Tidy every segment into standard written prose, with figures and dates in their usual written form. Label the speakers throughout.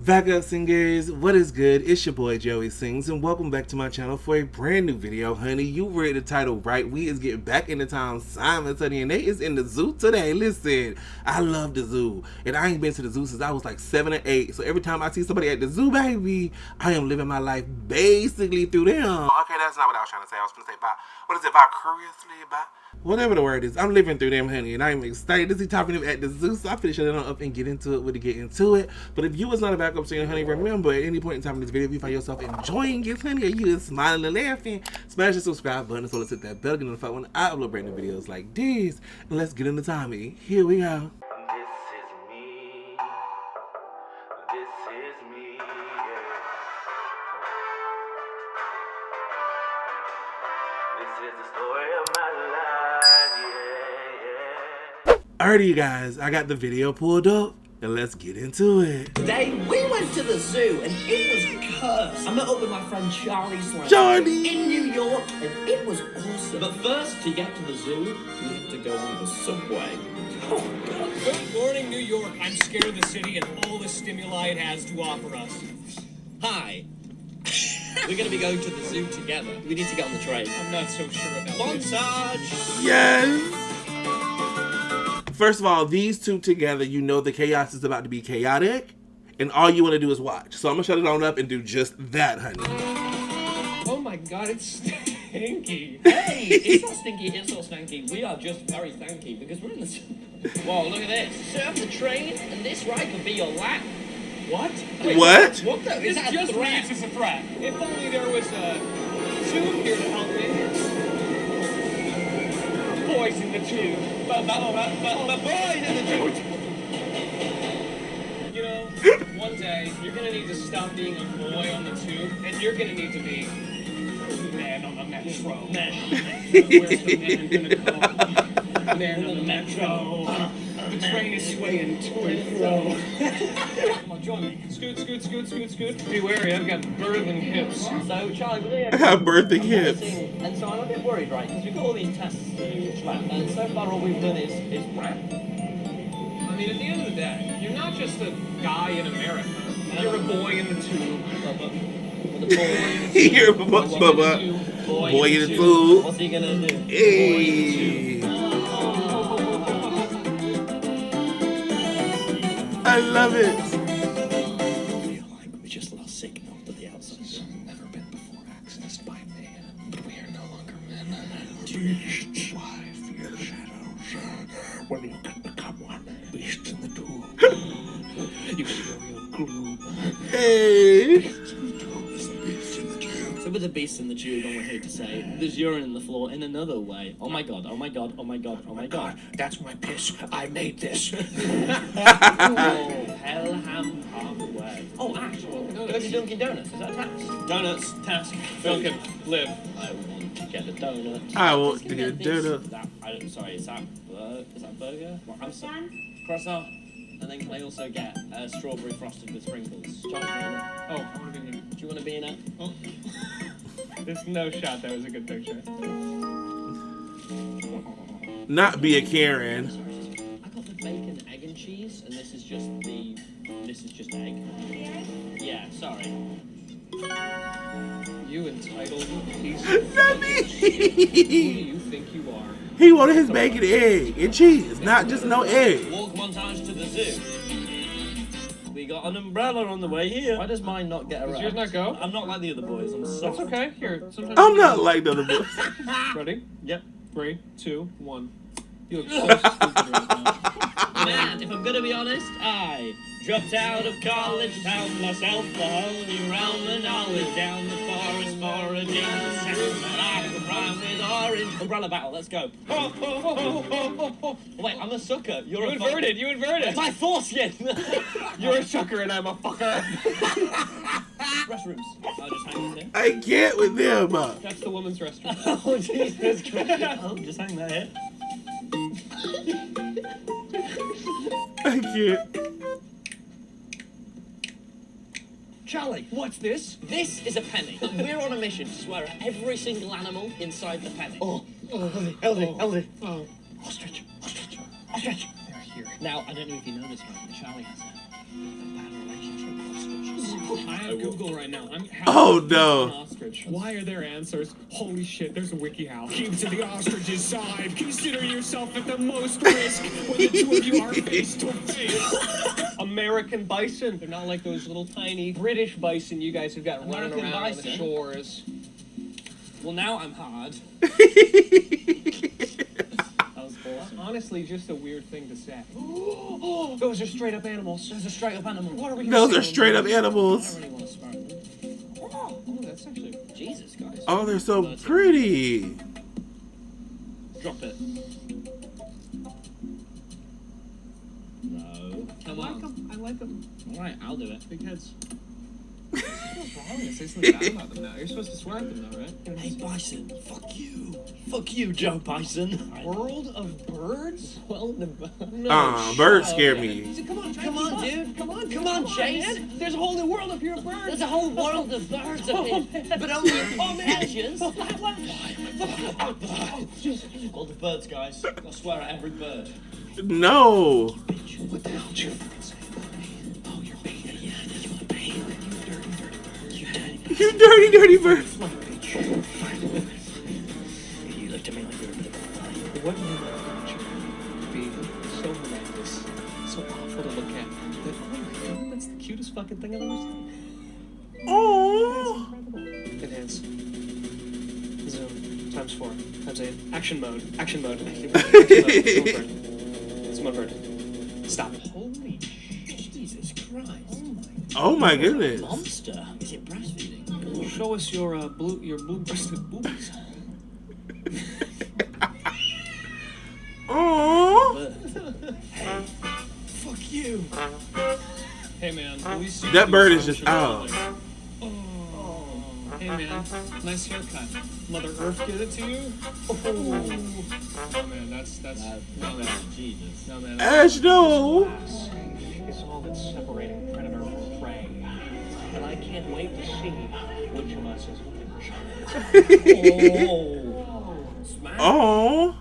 Speaker 1: Back up, singers. What is good? It's your boy Joey Sings, and welcome back to my channel for a brand new video, honey. You read the title right. We is getting back into town, Simon, honey, and they is in the zoo today. Listen, I love the zoo, and I ain't been to the zoo since I was like 7 or 8. So every time I see somebody at the zoo, baby, I am living my life basically through them. Okay, that's not what I was trying to say. I was going to say vicariously, whatever the word is. I'm living through them, honey, and I'm excited to see talking to them at the zoo. So I'm finna shut it on up and get into it with get into it. But if you was not a backup singer, honey, remember at any point in time in this video, if you find yourself enjoying it, honey, or you is smiling and laughing, smash the subscribe button so let's hit that bell, get notified when I upload brand new videos like this. And let's get into timing. Here we go. Alrighty, you guys, I got the video pulled up, and let's get into it.
Speaker 2: Today, we went to the zoo, and it was cursed. I met up with my friend Charlie in New York, and it was awesome. But first, to get to the zoo, we had to go on the subway. Oh, God.
Speaker 3: Good morning, New York. I'm scared of the city and all the stimuli it has to offer us.
Speaker 2: Hi. We're going to be going to the zoo together. We need to get on the train.
Speaker 3: I'm not so sure about this.
Speaker 2: Montage!
Speaker 1: Yes! First of all, these two together, you know the chaos is about to be chaotic, and all you want to do is watch. So I'm going to shut it on up and do just that, honey.
Speaker 3: Oh my God, it's stinky.
Speaker 2: Hey, it's not stinky, it's not stanky. We are just very thanky because we're in the zoo. Whoa, look at this. Surf the train, and this ride could be your lap.
Speaker 3: What?
Speaker 1: Wait, what?
Speaker 2: What the? Is
Speaker 3: This
Speaker 2: that a
Speaker 3: just
Speaker 2: threat?
Speaker 3: reads as a threat. If only there was a tube here to help me. Boys in the tube. Boys in the tube. You know, one day, you're going to need to stop being a boy on the tube, and you're going to need to be man on the metro. Where's the man going to go? Man on the metro. The train is swaying to and fro. Come on, join me. Scoot, scoot, scoot, scoot, scoot. Be wary, I've got birthing hips.
Speaker 2: So, Charlie, we're here.
Speaker 1: I have birthing hips.
Speaker 2: And so I'm a bit worried, right? Because we've got all these tests to do, and so far all we've done is rap.
Speaker 3: I mean, at the end of the day, you're not just a guy in America. You're a boy in the tube.
Speaker 1: Here, Bubba. Boy in the tube.
Speaker 2: What's he gonna do?
Speaker 1: Hey. I love it.
Speaker 2: I feel like we just lost signal to the outside.
Speaker 4: This has never been before accessed by man, but we are no longer men. Beasts, why fear shadows? When you can become one, beasts in the tomb. You feel your gloom.
Speaker 1: Hey.
Speaker 4: Beasts in the tomb. Beasts in the tomb.
Speaker 2: So with the beast in the tube, and we're here to say, there's urine in the floor in another way. Oh my God, oh my God, oh my God, oh my God.
Speaker 4: That's my piss. I made this.
Speaker 2: Oh, Hellham halfway. Oh, actually, go to Dunkin' Donuts. Is that a task? Donuts, task.
Speaker 3: Duncan, live.
Speaker 2: I want to get a donut.
Speaker 1: I want to get a donut.
Speaker 2: Sorry, is that burger? What, I'm sorry. Croissant. And then can I also get a strawberry frosted with sprinkles?
Speaker 3: Oh, I want to be here.
Speaker 2: Do you want to be in it?
Speaker 3: Oh. There's no shot that was a good picture.
Speaker 1: Not be a Karen.
Speaker 2: I got the bacon, egg, and cheese, and this is just egg. Yeah, sorry.
Speaker 3: You entitled piece of
Speaker 1: Not me.
Speaker 3: Who do you think you are?
Speaker 1: He wanted his bacon, egg, and cheese, not just no egg.
Speaker 2: Walk montage to the zoo. We got an umbrella on the way here. Why does mine not get around?
Speaker 3: Does yours not go?
Speaker 2: I'm not like the other boys. I'm
Speaker 3: That's
Speaker 2: soft.
Speaker 3: okay. Here, sometimes.
Speaker 1: I'm not like the other boys.
Speaker 3: Ready?
Speaker 2: Yep.
Speaker 3: 3, 2, 1. You look so stupid right now.
Speaker 2: Man, if I'm gonna be honest, I dropped out of college, found myself a whole new realm, and I was down the forest for a gin sound that I could rhyme with orange. Umbrella battle, let's go. Oh, wait, I'm a sucker.
Speaker 3: You inverted.
Speaker 2: My foreskin.
Speaker 3: You're a sucker and I'm a fucker.
Speaker 2: Restrooms. I'll just hang this here.
Speaker 1: I can't with them.
Speaker 3: That's the woman's restroom.
Speaker 2: Oh, Jesus Christ. Oh, just hang that here.
Speaker 1: I can't.
Speaker 3: Charlie, what's this?
Speaker 2: This is a penny. We're on a mission to swear at every single animal inside the penny.
Speaker 3: Elsie. Oh.
Speaker 2: Ostrich.
Speaker 3: They're here.
Speaker 2: Now, I don't know if you know this, but Charlie has a bad relationship with ostrich.
Speaker 3: Google right now.
Speaker 1: Oh, no.
Speaker 3: An ostrich. Why are there answers? Holy shit, there's a WikiHow. Keep to the ostrich's side. Consider yourself at the most risk when the two of you are face to face. American bison. They're not like those little tiny British bison you guys have got running
Speaker 2: American
Speaker 3: around
Speaker 2: bison?
Speaker 3: on the shores.
Speaker 2: Well, now I'm hard. That was awesome.
Speaker 3: Honestly, just a weird thing to say. Those are straight up animals.
Speaker 2: Those are straight up animals.
Speaker 3: What are we
Speaker 1: Those
Speaker 3: gonna
Speaker 1: are
Speaker 3: say?
Speaker 1: straight up
Speaker 2: I
Speaker 1: animals.
Speaker 2: don't really want to swear at them.
Speaker 3: Oh, that's actually.
Speaker 2: Jesus, guys.
Speaker 1: Oh, they're so pretty.
Speaker 2: Drop it. No. Come on.
Speaker 3: I like them.
Speaker 2: Alright, I'll do it.
Speaker 3: Big heads. What's wrong? Say something bad about them now. You're supposed to swear at them though, right?
Speaker 2: Hey, Bison. Fuck you. Fuck you, Joe Bison.
Speaker 3: World of birds? Well, no.
Speaker 1: Birds scare me.
Speaker 2: Come on, dude. Come on, Chase.
Speaker 3: Man. There's a whole new world up here of birds.
Speaker 2: There's a whole world of birds up here, but only in patches. World of birds, guys. I swear at every bird.
Speaker 1: No.
Speaker 4: What the hell did you fucking say? Oh, you're painted. Yeah, you want to paint. You dirty,
Speaker 1: You dirty bird.
Speaker 4: You looked at me like you were a bit of a fly.
Speaker 3: What you be so monotonous, so awful to look at, that, oh my god, that's the cutest fucking thing I've ever seen.
Speaker 1: Oh.
Speaker 3: Enhance. Zoom. Times 4. Times 8. Action mode. Action mode. Someone bird. Stop.
Speaker 2: Holy shit, Jesus Christ.
Speaker 1: Oh my goodness.
Speaker 2: Monster. Is it breastfeeding?
Speaker 3: Show us your blue-breasted boobies.
Speaker 1: Oh.
Speaker 2: Fuck you.
Speaker 3: Hey man, at least you
Speaker 1: That
Speaker 3: do
Speaker 1: bird is
Speaker 3: some
Speaker 1: just
Speaker 3: shit
Speaker 1: out.
Speaker 3: like- Oh. Hey man, nice haircut. Mother Earth give it to you? Oh man, that's no man.
Speaker 2: Jesus.
Speaker 3: No man.
Speaker 1: Ash, no.
Speaker 3: It's all that's separating predator from prey. And I can't wait to see which of us is which.
Speaker 2: Smash.
Speaker 1: Oh.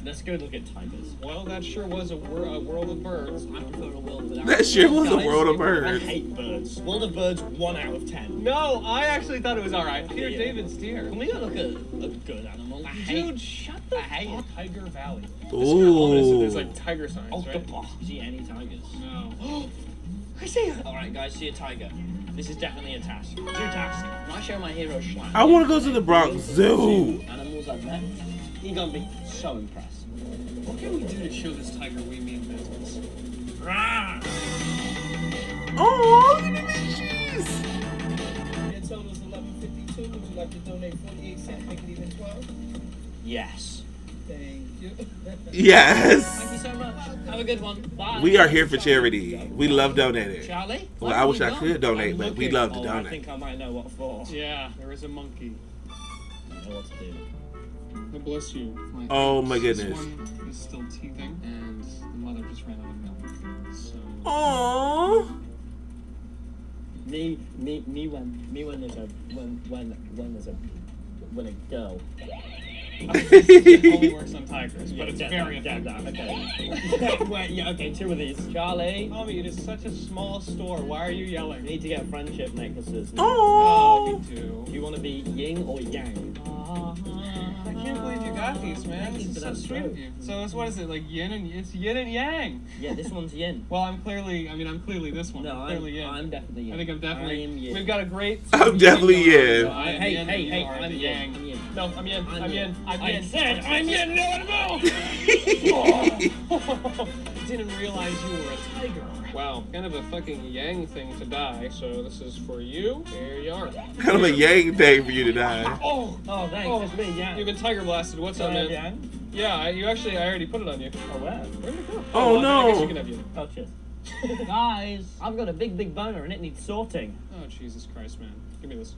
Speaker 2: Let's go look at tigers.
Speaker 3: Well, that sure was a world of birds.
Speaker 2: I prefer a world without
Speaker 1: That sure was a
Speaker 2: Guys,
Speaker 1: world of
Speaker 2: I
Speaker 1: birds.
Speaker 2: hate birds. World of birds, 1 out of 10.
Speaker 3: No, I actually thought it was alright. Peter
Speaker 2: Yeah.
Speaker 3: David's deer.
Speaker 2: Can we go look at a good animal? I hate.
Speaker 3: Dude, shut the
Speaker 2: I hate
Speaker 3: fuck.
Speaker 2: it.
Speaker 3: Tiger Valley. This is kinda ominous that there's
Speaker 1: Ooh.
Speaker 3: like tiger signs,
Speaker 2: Oh,
Speaker 3: right?
Speaker 2: the see any tigers?
Speaker 3: No. I see it.
Speaker 2: Alright, guys, see a tiger. This is definitely a task. Do task. When I show my hero Schlag.
Speaker 1: I want to go to the Bronx Zoo.
Speaker 2: Animals I've met. You're gonna be so impressed.
Speaker 3: What can we do to show this tiger we mean business?
Speaker 1: Oh, look at the fishes.
Speaker 5: Your total's 11.52. Would you like to donate 48 cents, make it even 12?
Speaker 2: Yes.
Speaker 5: Thank you.
Speaker 1: Yes.
Speaker 2: Thank you so much. Have a good one. Bye.
Speaker 1: We are here for charity. We love donating.
Speaker 2: Charlie?
Speaker 1: Well,
Speaker 2: What
Speaker 1: I
Speaker 2: have
Speaker 1: wish
Speaker 2: you
Speaker 1: I
Speaker 2: done?
Speaker 1: could donate,
Speaker 3: I'm
Speaker 1: but we
Speaker 3: looking.
Speaker 1: love to
Speaker 2: Oh, I
Speaker 1: donate.
Speaker 2: think I might know what for.
Speaker 3: Yeah, there is a monkey.
Speaker 2: I know what to do.
Speaker 3: God bless you.
Speaker 1: Oh, my
Speaker 3: This
Speaker 1: goodness.
Speaker 3: one is still teething, and the mother just ran out of milk. So.
Speaker 1: Oh.
Speaker 2: Me when there's a girl.
Speaker 3: It only works on tigers, but it's very effective.
Speaker 2: Okay. Wait, yeah, okay, 2 of these. Charlie,
Speaker 3: Tommy, it is such a small store. Why are you yelling?
Speaker 2: you need to get friendship necklaces.
Speaker 3: Oh,
Speaker 1: Oh.
Speaker 3: me too.
Speaker 2: Do you want to be yin or yang?
Speaker 3: I can't believe you got these, man. This is so
Speaker 2: That's
Speaker 3: sweet
Speaker 2: true.
Speaker 3: of you. So it's, what is it, like it's yin and yang?
Speaker 2: Yeah, this one's yin.
Speaker 3: Well, I'm clearly this one.
Speaker 2: No,
Speaker 3: I'm clearly yin.
Speaker 2: I'm definitely yin.
Speaker 3: I think I'm definitely.
Speaker 2: I am yin.
Speaker 3: We've got a great.
Speaker 1: I'm definitely
Speaker 3: yin going on,
Speaker 1: yin.
Speaker 3: so I am
Speaker 2: Hey,
Speaker 3: yin
Speaker 2: hey,
Speaker 3: and you
Speaker 2: hey,
Speaker 3: are
Speaker 2: I'm
Speaker 3: the
Speaker 2: yin.
Speaker 3: yang.
Speaker 2: I'm yin.
Speaker 3: No, I'm yin.
Speaker 2: I'm
Speaker 3: I'm
Speaker 2: yin.
Speaker 3: yin. I'm
Speaker 2: I
Speaker 3: yin.
Speaker 2: said I'm yin.
Speaker 3: No, didn't realize you were a tiger. Wow, kind of a fucking yang thing to die. So this is for you. Here you are.
Speaker 1: Kind of a yang thing for you to die.
Speaker 3: Oh,
Speaker 2: Oh, thanks.
Speaker 3: Oh.
Speaker 2: It's me, yang.
Speaker 3: you've been tiger blasted. What's up, man?
Speaker 2: Yang?
Speaker 3: Yeah, I already put it on you.
Speaker 2: Oh, where? Where'd it go?
Speaker 1: Oh,
Speaker 3: well, I guess you
Speaker 1: no.
Speaker 3: can have you.
Speaker 2: Oh, cheers. Guys, I've got a big boner and it needs sorting.
Speaker 3: Oh, Jesus Christ, man. Give me this.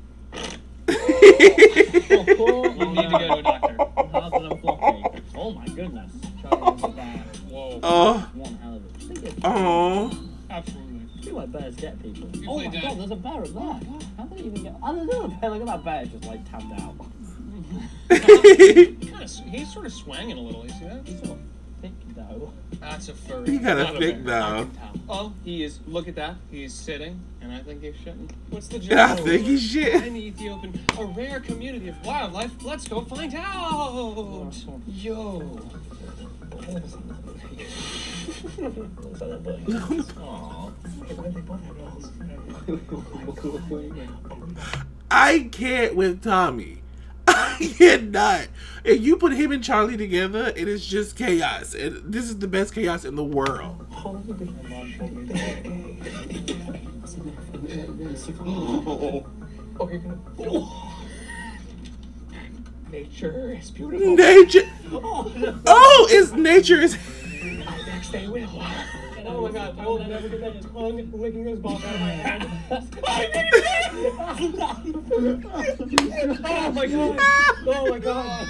Speaker 2: Oh,
Speaker 3: You need to go to a doctor.
Speaker 2: I'm hard and I'm floppy. Oh my goodness. Charlie, look at that.
Speaker 3: Whoa.
Speaker 1: Oh.
Speaker 2: One hell of a thing.
Speaker 1: Oh.
Speaker 3: Absolutely.
Speaker 2: I feel like bears get people.
Speaker 3: You
Speaker 2: Oh
Speaker 3: play
Speaker 2: my
Speaker 3: dead.
Speaker 2: god, there's a bear up there. How did it even get? Oh, there's another bear. Look at that bear just like tapped out.
Speaker 3: He's sort of swanging a little. You see that?
Speaker 2: He's sort of thick though.
Speaker 3: That's a furry.
Speaker 1: He got a
Speaker 3: Not
Speaker 1: thick
Speaker 3: bear. I
Speaker 1: mouth.
Speaker 3: can tell. Oh, he is. Look at that. He's sitting, and I think he's shitting. What's the
Speaker 1: I
Speaker 3: joke?
Speaker 1: think he's shit.
Speaker 3: In Ethiopian, a rare community of wildlife. Let's go find out. Yo.
Speaker 1: I can't with Tommy. I cannot. If you put him and Charlie together, it is just chaos. And this is the best chaos in the world.
Speaker 3: Nature is beautiful.
Speaker 1: Nature. Oh, it's nature is.
Speaker 3: Next they will. Oh my god, I will never get that tongue licking those balls out of my head. I did it! Oh my god! Oh my god!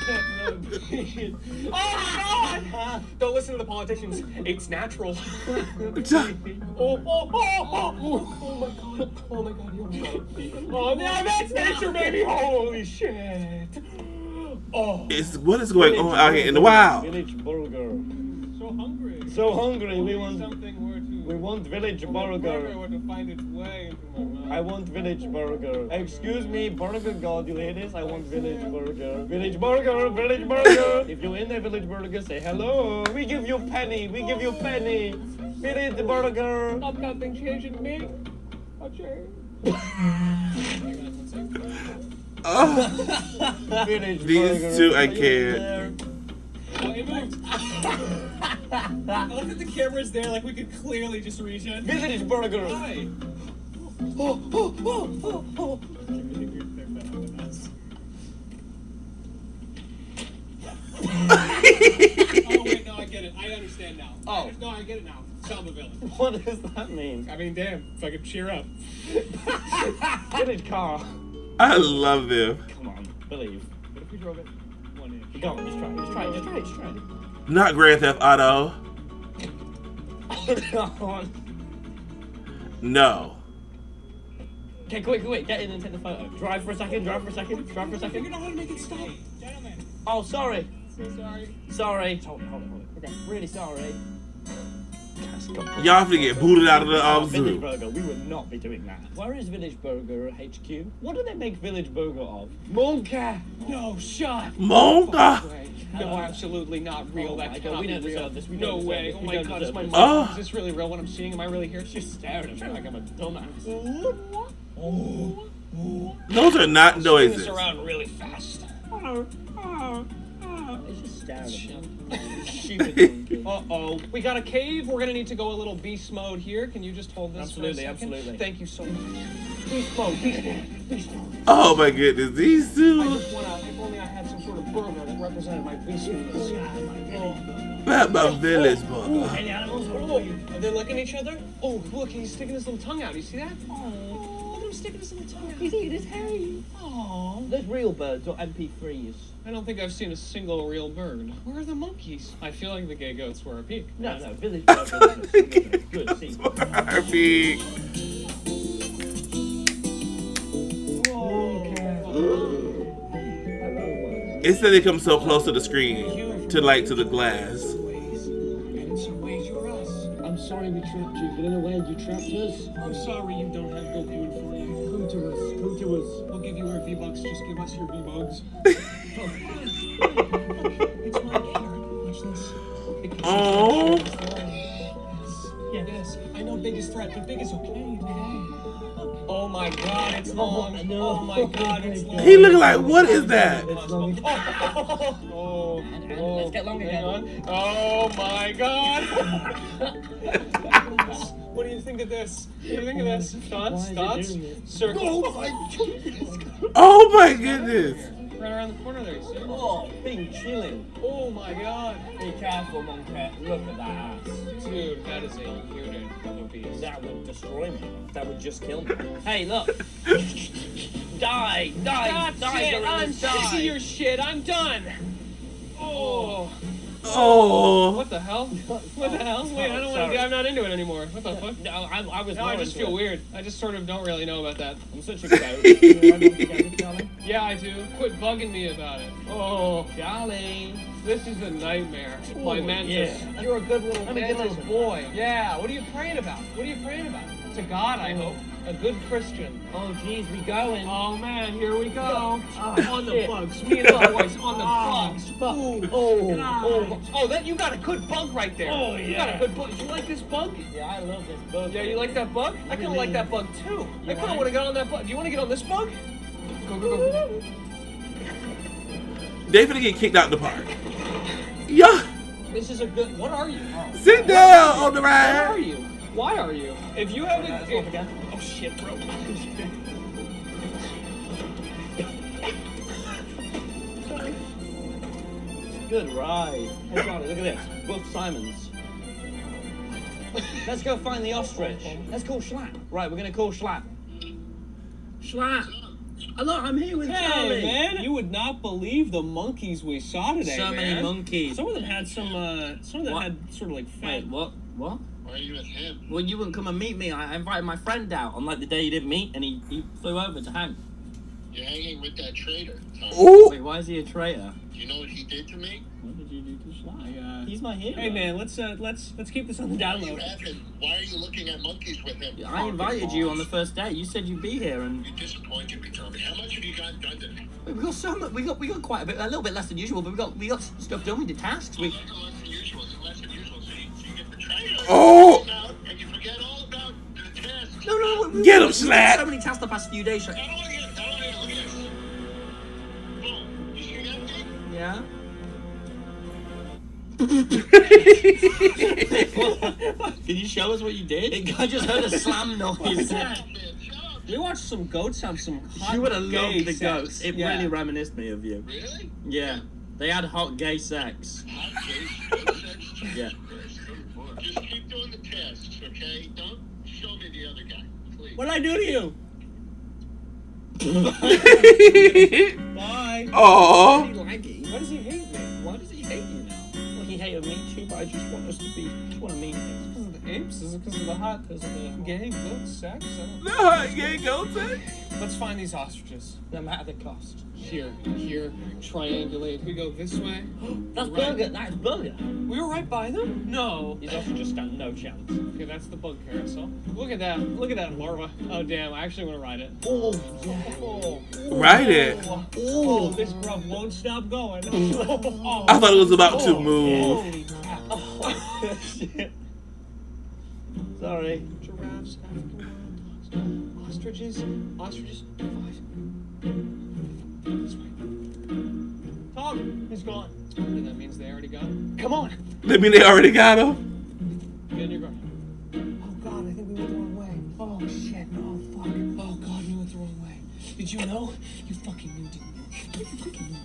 Speaker 3: Oh my god! Don't listen to the politicians. It's natural. Oh my god. Oh my god. Oh, now that's nature, baby! Holy shit! Oh.
Speaker 1: It's what is going on out here in the wild.
Speaker 6: Village burger.
Speaker 3: So hungry.
Speaker 6: So hungry. We want
Speaker 3: Something
Speaker 6: we want village burger.
Speaker 3: to find its way into my mouth.
Speaker 6: I want village burger. Excuse me, burger god, you hear this? I want village burger. Village burger, village burger. If you're in the village burger, say hello. We give you penny. We give you penny. Village burger.
Speaker 3: I've nothing changing me. I'll change.
Speaker 1: Oh,
Speaker 6: Village
Speaker 1: these
Speaker 6: burger.
Speaker 1: two, I
Speaker 6: Are you
Speaker 1: can't.
Speaker 6: there?
Speaker 3: Oh, it moved. I looked at the cameras there like we could clearly just reach it.
Speaker 6: Village burger.
Speaker 3: Hi. Oh wait, no, I get it. I understand now.
Speaker 6: Oh.
Speaker 3: No, I get it now. Selma Village.
Speaker 6: What does that mean?
Speaker 3: I mean, damn. Fucking cheer up.
Speaker 6: Village car.
Speaker 1: I love them.
Speaker 6: Come on, believe.
Speaker 3: What if we drove it 1 inch?
Speaker 6: Go on, just try it. Just try it. Just try it. Just try it.
Speaker 1: Not Grand Theft Auto. No.
Speaker 6: Okay, quick, get in and take the photo. Drive for a second, drive for a second, drive for a second.
Speaker 3: Figure out how to make it stop. Gentlemen.
Speaker 6: Oh, sorry.
Speaker 3: So sorry.
Speaker 6: Sorry. Hold it. Okay, really sorry.
Speaker 1: Y'all finna get booted out of the
Speaker 6: Village
Speaker 1: zoo.
Speaker 6: Burger, we would not be doing that. Where is Village Burger HQ? What do they make Village Burger of? Monkey!
Speaker 3: No, shut.
Speaker 1: Monka.
Speaker 3: No, absolutely not real.
Speaker 6: Oh
Speaker 3: that
Speaker 6: my God,
Speaker 3: cannot
Speaker 6: we
Speaker 3: be
Speaker 6: don't
Speaker 3: real.
Speaker 6: deserve this. We
Speaker 3: No
Speaker 6: don't deserve
Speaker 3: way.
Speaker 6: this.
Speaker 3: Oh
Speaker 6: We
Speaker 3: my
Speaker 6: don't
Speaker 3: god, is
Speaker 6: deserve
Speaker 3: my
Speaker 6: this.
Speaker 1: Oh.
Speaker 3: Is this really real? What I'm seeing? Am I really here? She's staring at me like I'm a dumbass.
Speaker 1: Those are not
Speaker 3: Swing this
Speaker 1: noises.
Speaker 3: around really fast.
Speaker 6: It's just staring at me.
Speaker 3: Uh-oh. We got a cave. We're gonna need to go a little beast mode here. Can you just hold this
Speaker 6: Absolutely,
Speaker 3: for a second?
Speaker 6: absolutely.
Speaker 3: Thank you so much.
Speaker 6: Beast mode, beast mode, beast mode.
Speaker 1: Oh my goodness, these
Speaker 3: I
Speaker 1: two.
Speaker 3: just wanna, if only I had some sort of burger that represented my beastness.
Speaker 1: Not my village burger.
Speaker 6: Any animals?
Speaker 3: Oh, are they licking each other? Oh, look, he's sticking his little tongue out. You see that? Oh, look at him sticking his little tongue out.
Speaker 6: He's eating his hay.
Speaker 3: Oh.
Speaker 6: There's real birds or MP3s.
Speaker 3: I don't think I've seen a single real bird. Where are the monkeys? I feel like the gay goats were a peak.
Speaker 6: No, Village Burger. Good, see.
Speaker 1: Barbie. It said they come so close to the screen, to the glass.
Speaker 3: And in some ways, you're us.
Speaker 6: I'm sorry we trapped you, but in a way you trapped us.
Speaker 3: I'm sorry you don't have Goku in front of you.
Speaker 6: Come to us, come to us.
Speaker 3: We'll give you our V-Bucks. Just give us your V-Bugs. It's right here. Watch this.
Speaker 1: Oh.
Speaker 3: Yes. I know big is threat, but big is okay. Oh my god, it's long. Oh my god, it's long.
Speaker 1: He looking like, what is that?
Speaker 3: Oh,
Speaker 6: Let's get long
Speaker 3: hang
Speaker 6: again.
Speaker 3: on. Oh my god. What do you think of this? What do you think of this? Dots, dots, circle.
Speaker 1: Oh my goodness.
Speaker 3: Right around the corner there, you see?
Speaker 6: Oh, being chilling.
Speaker 3: Oh my god.
Speaker 6: Be careful, monkey. Look at that ass.
Speaker 3: Dude, that is a unit of a beast.
Speaker 6: That would destroy me. That would just kill me. Hey, look. Die,
Speaker 3: That's
Speaker 6: die,
Speaker 3: it. I'm
Speaker 6: gorillas,
Speaker 3: sick of
Speaker 6: die.
Speaker 3: your shit. I'm done. Oh.
Speaker 1: Oh.
Speaker 3: What the hell? What the hell? Wait, I don't want to. I'm not into it anymore. What the fuck?
Speaker 2: No, I was.
Speaker 3: Now I
Speaker 2: more
Speaker 3: just
Speaker 2: into
Speaker 3: feel
Speaker 2: it.
Speaker 3: weird. I just sort of don't really know about that.
Speaker 2: I'm such a goat.
Speaker 3: Yeah, I do. Quit bugging me about it. Oh,
Speaker 2: Charlie.
Speaker 3: this is a nightmare. My mantis.
Speaker 2: Yeah. You're a good little
Speaker 3: Mantis
Speaker 2: boy.
Speaker 3: boy. Yeah. What are you praying about? What are you praying about? To God, I hope. A good Christian.
Speaker 2: Oh, geez, we going.
Speaker 3: Oh man, here we go.
Speaker 2: Oh,
Speaker 3: On the
Speaker 2: shit.
Speaker 3: bugs. Me and the boys on the bugs.
Speaker 2: Oh,
Speaker 3: That you got a good bug right there.
Speaker 2: Oh,
Speaker 3: You got a
Speaker 2: yeah.
Speaker 3: good bug. You like this bug?
Speaker 2: yeah, I love this book.
Speaker 3: Yeah, you like that bug? I kind of like that bug too. I kind of want to get on that bug. Do you want to get on this bug? Go, go, go.
Speaker 1: They finna get kicked out the park. Yeah.
Speaker 3: This is a good. What are you?
Speaker 1: Sit down on the
Speaker 3: What are
Speaker 1: ride.
Speaker 3: you? Why are you? If you haven't.
Speaker 2: again.
Speaker 3: Oh shit, bro.
Speaker 2: Good ride. Hey, Charlie, look at this. Both Simons. Let's go find the ostrich. Let's call Schlatt. Right, we're gonna call Schlatt. Schlatt. Hello, I'm here with Charlie.
Speaker 3: Hey man, you would not believe the monkeys we saw today,
Speaker 2: So
Speaker 3: man.
Speaker 2: many monkeys.
Speaker 3: Some of them had some of them
Speaker 2: What?
Speaker 3: had sort of like fat.
Speaker 2: Wait, what? What?
Speaker 4: Why are you with him?
Speaker 2: Well, you wouldn't come and meet me. I invited my friend out on like the day you didn't meet, and he flew over to hang.
Speaker 4: You're hanging with that traitor, Tom.
Speaker 1: Ooh.
Speaker 2: Wait, why is he a traitor?
Speaker 4: You know what he did to me?
Speaker 2: What did you do to Schlatt? He's my hero.
Speaker 3: Hey man, let's keep this on the down
Speaker 4: You
Speaker 3: low.
Speaker 4: have him. Why are you looking at monkeys with him?
Speaker 2: I invited you on the first day. You said you'd be here, and
Speaker 4: You disappointed me, Tommy. How much have you got done today?
Speaker 2: we got so much. We got quite a bit, a little bit less than usual, but we got stuff done. We did tasks. We.
Speaker 4: Less than usual. It's less than usual. So you get the traitor.
Speaker 1: Oh.
Speaker 4: And you forget all about the tasks.
Speaker 2: No.
Speaker 1: Get him,
Speaker 2: we did
Speaker 1: Schlatt.
Speaker 2: so many tasks the past few days.
Speaker 4: I don't want to get. I don't want to get. Look at this. Boom. You see that thing?
Speaker 2: Yeah. Can you show us what you did? I just heard a slam noise.
Speaker 4: Man, shut up.
Speaker 3: We watched some goats have some hot
Speaker 2: You would have
Speaker 3: gay
Speaker 2: loved the
Speaker 3: sex.
Speaker 2: goats. It
Speaker 3: Yeah.
Speaker 2: really reminisced me of you.
Speaker 4: Really?
Speaker 2: Yeah. They had hot gay sex.
Speaker 4: Hot case.
Speaker 2: Yeah.
Speaker 4: Just keep doing the tasks, okay? Don't show me the other guy, please.
Speaker 3: What did I do to you? Bye.
Speaker 1: Aw.
Speaker 3: Why does he hate me? Why does he hate you now?
Speaker 2: Well, he hated me too, but I just want us to be. Just want to meet him.
Speaker 3: Because of the apes? Is it because of the hot? Because of the gay goat sex? I don't know.
Speaker 1: No, you ain't go to.
Speaker 3: Let's find these ostriches.
Speaker 2: No matter the cost.
Speaker 3: Here, triangulate. We go this way.
Speaker 2: That's
Speaker 3: Right.
Speaker 2: Burger. That's Burger.
Speaker 3: We were right by them? No.
Speaker 2: These ostriches stand no chance.
Speaker 3: Okay, that's the bug carousel. Look at that. Look at that larva. Oh, damn. I actually want to ride it.
Speaker 2: Oh,
Speaker 3: Oh,
Speaker 1: Ride it.
Speaker 3: oh, this grub won't stop going. Oh,
Speaker 1: I thought it was about to move.
Speaker 3: holy crap.
Speaker 2: oh shit. Sorry.
Speaker 3: Giraffes, African wild dogs, ostriches. This way. Tom, he's gone. And that means they already got him. Come on.
Speaker 1: That mean they already got him?
Speaker 3: Get in your car. Oh God, I think we went the wrong way. Oh shit, no, fuck. Oh God, we went the wrong way. Did you know? You fucking knew, didn't you? You fucking knew.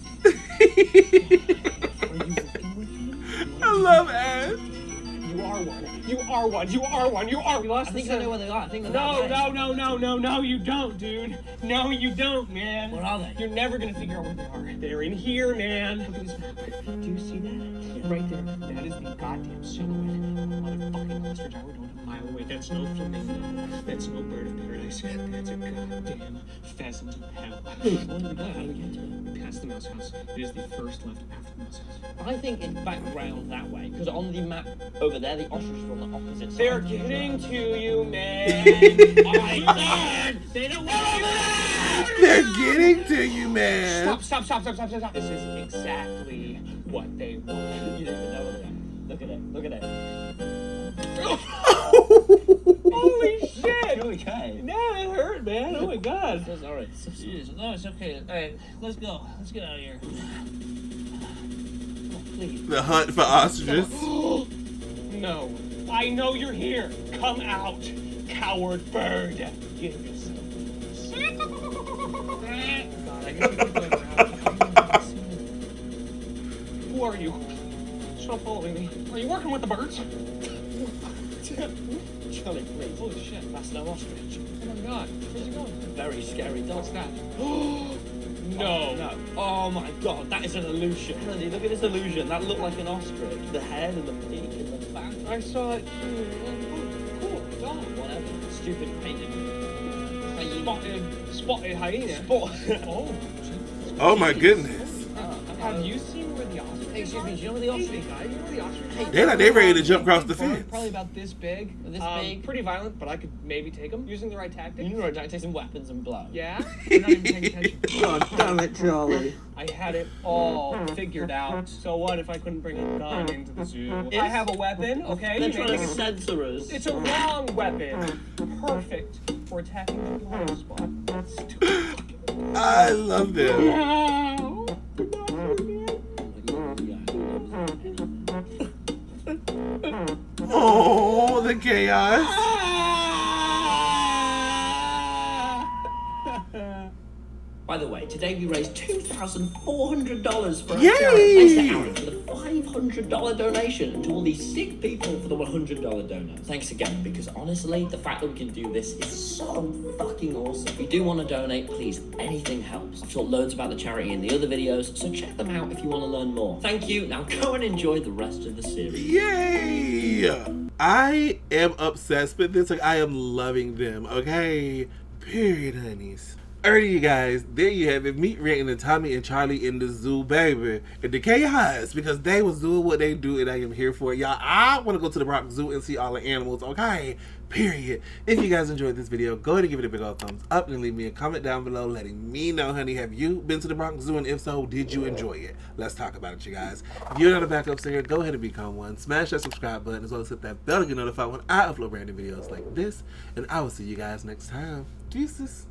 Speaker 3: Are you working with me?
Speaker 1: I love Ash.
Speaker 3: You are one. You are one. You are one. You are. We lost
Speaker 2: I think
Speaker 3: the
Speaker 2: I know
Speaker 3: scent.
Speaker 2: where they are. I think they're
Speaker 3: No,
Speaker 2: that way.
Speaker 3: no, you don't, dude. No, you don't, man.
Speaker 2: What are they?
Speaker 3: You're never gonna figure out where they are. They're in here, man. Look at this map. Do you see that? Right there. That is the goddamn silhouette of a motherfucking ostrich. I would know it a mile away. That's no flamingo. That's no bird of paradise. That's a goddamn pheasant of hell.
Speaker 2: How do we get to it?
Speaker 3: Past the mouse house. It is the first left after the mouse house.
Speaker 2: I think it's back round that way, because on the map over there, the ostriches are on the opposite side.
Speaker 3: They're getting to you, man. I said they don't want you there.
Speaker 1: They're getting to you, man.
Speaker 3: Stop. This is exactly what they want.
Speaker 2: You don't even know what they are. Look at it.
Speaker 3: Holy shit!
Speaker 2: You okay?
Speaker 3: Nah, it hurt, man. Oh my God.
Speaker 2: So sorry.
Speaker 7: Jeez, no, it's okay. All right, let's go. Let's get out of here.
Speaker 2: Please.
Speaker 1: The hunt for ostriches.
Speaker 3: No. I know you're here. Come out, coward bird. Give yourself. God, I gotta get going around. Who are you? Stop following me. Are you working with the birds?
Speaker 2: Charlie, please.
Speaker 3: Holy shit.
Speaker 2: That's no ostrich.
Speaker 3: Oh my God. Where's he going?
Speaker 2: Very scary dog.
Speaker 3: What's that?
Speaker 6: No. No. Oh my god, that is an illusion.
Speaker 2: Honey, look at this illusion. That looked like an ostrich. The head and the beak and the back.
Speaker 6: I saw it.
Speaker 2: Cool. Oh, whatever. Stupid painting.
Speaker 6: Spotted hyena. Oh.
Speaker 1: Oh my goodness.
Speaker 6: Have you seen where the ostrich
Speaker 2: Hey, excuse me, do you know where the ostrich
Speaker 6: guys, you know where the ostrich is?
Speaker 1: They like they ready to jump across the fence.
Speaker 6: Probably about this big.
Speaker 2: This big?
Speaker 6: Pretty violent, but I could maybe take him using the right tactics.
Speaker 2: You know where I take some weapons and blow.
Speaker 6: Yeah? You're not even paying attention.
Speaker 7: God damn it, Charlie.
Speaker 6: I had it all figured out. So what if I couldn't bring a gun into the zoo? I have a weapon, okay?
Speaker 2: They're trying to
Speaker 6: Maybe-
Speaker 2: censor us.
Speaker 6: It's a wrong weapon. Perfect for attacking the blind spot.
Speaker 1: I love them. Oh, the chaos.
Speaker 2: By the way, today we raised $2,400 for our
Speaker 1: Yay!
Speaker 2: charity. Thanks to Aaron for the $500 donation and to all these sick people for the $100 donor. Thanks again, because honestly, the fact that we can do this is so fucking awesome. If you do want to donate, please, anything helps. I've taught loads about the charity in the other videos, so check them out if you want to learn more. Thank you. Now go and enjoy the rest of the series.
Speaker 1: Yay! I am obsessed with this. Like, I am loving them. Okay? Period, honeys. Alrighty, you guys, there you have it. Me reacting to Tommy and Charlie in the zoo, baby. And the chaos, because they was doing what they do, and I am here for it. Y'all, I want to go to the Bronx Zoo and see all the animals, okay? Period. If you guys enjoyed this video, go ahead and give it a big old thumbs up and leave me a comment down below letting me know, honey, have you been to the Bronx Zoo? And if so, did you enjoy it? Let's talk about it, you guys. If you're not a backup singer, go ahead and become one. Smash that subscribe button as well as hit that bell to get notified when I upload random videos like this. And I will see you guys next time. Deuces.